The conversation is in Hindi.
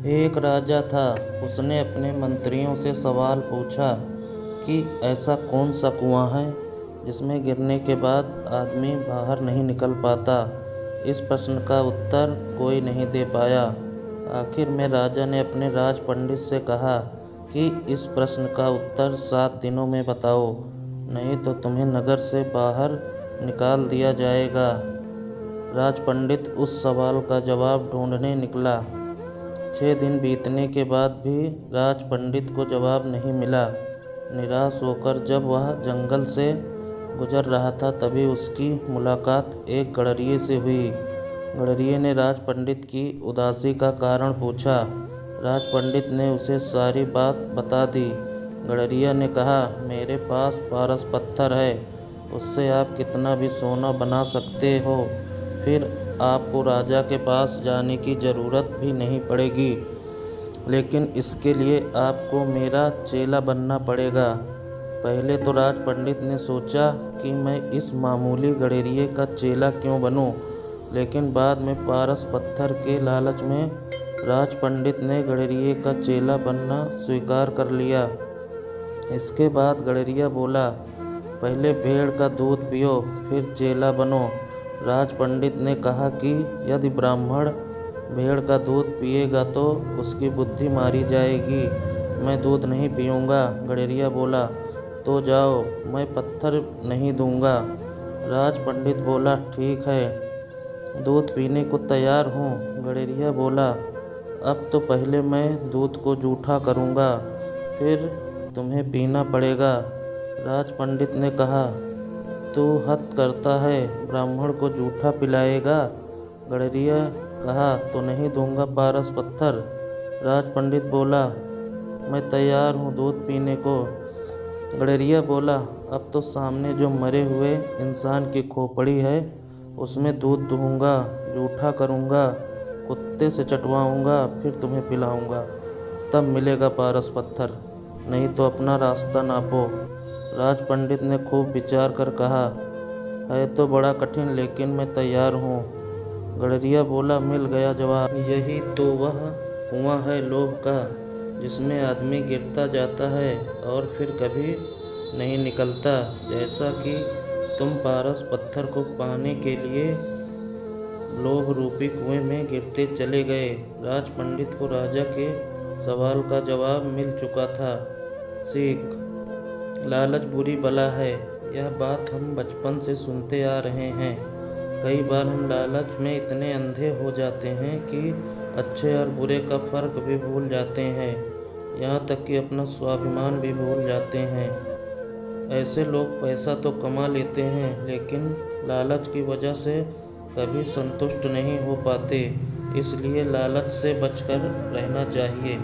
एक राजा था। उसने अपने मंत्रियों से सवाल पूछा कि ऐसा कौन सा कुआं है जिसमें गिरने के बाद आदमी बाहर नहीं निकल पाता। इस प्रश्न का उत्तर कोई नहीं दे पाया। आखिर में राजा ने अपने राज पंडित से कहा कि इस प्रश्न का उत्तर 7 दिनों में बताओ, नहीं तो तुम्हें नगर से बाहर निकाल दिया जाएगा। राज पंडित उस सवाल का जवाब ढूंढने निकला। 6 दिन बीतने के बाद भी राज पंडित को जवाब नहीं मिला। निराश होकर जब वह जंगल से गुजर रहा था तभी उसकी मुलाकात एक गडरिये से हुई। गडरिये ने राज पंडित की उदासी का कारण पूछा। राज पंडित ने उसे सारी बात बता दी। गडरिया ने कहा, मेरे पास पारस पत्थर है, उससे आप कितना भी सोना बना सकते हो, फिर आपको राजा के पास जाने की ज़रूरत भी नहीं पड़ेगी। लेकिन इसके लिए आपको मेरा चेला बनना पड़ेगा। पहले तो राज पंडित ने सोचा कि मैं इस मामूली गडरिये का चेला क्यों बनूं, लेकिन बाद में पारस पत्थर के लालच में राज पंडित ने गडरिये का चेला बनना स्वीकार कर लिया। इसके बाद गडरिया बोला, पहले भेड़ का दूध पियो, फिर चेला बनो। राज पंडित ने कहा कि यदि ब्राह्मण भेड़ का दूध पिएगा तो उसकी बुद्धि मारी जाएगी। मैं दूध नहीं पीऊँगा। गडरिया बोला, तो जाओ, मैं पत्थर नहीं दूंगा। राज पंडित बोला, ठीक है, दूध पीने को तैयार हूँ। गडरिया बोला, अब तो पहले मैं दूध को जूठा करूँगा, फिर तुम्हें पीना पड़ेगा। राज पंडित ने कहा, तू हद करता है, ब्राह्मण को जूठा पिलाएगा। गडरिया कहा, तो नहीं दूंगा पारस पत्थर। राज पंडित बोला, मैं तैयार हूँ दूध पीने को। गडरिया बोला, अब तो सामने जो मरे हुए इंसान की खोपड़ी है उसमें दूध दूंगा, जूठा करूँगा, कुत्ते से चटवाऊँगा, फिर तुम्हें पिलाऊँगा, तब मिलेगा पारस पत्थर, नहीं तो अपना रास्ता नापो। राज पंडित ने खूब विचार कर कहा, है तो बड़ा कठिन, लेकिन मैं तैयार हूँ। गडरिया बोला, मिल गया जवाब। यही तो वह कुआं है लोभ का, जिसमें आदमी गिरता जाता है और फिर कभी नहीं निकलता। जैसा कि तुम पारस पत्थर को पाने के लिए लोभ रूपी कुएं में गिरते चले गए। राज पंडित को राजा के सवाल का जवाब मिल चुका था। सीख, लालच बुरी बला है। यह बात हम बचपन से सुनते आ रहे हैं। कई बार हम लालच में इतने अंधे हो जाते हैं कि अच्छे और बुरे का फर्क भी भूल जाते हैं, यहाँ तक कि अपना स्वाभिमान भी भूल जाते हैं। ऐसे लोग पैसा तो कमा लेते हैं, लेकिन लालच की वजह से कभी संतुष्ट नहीं हो पाते। इसलिए लालच से बचकर रहना चाहिए।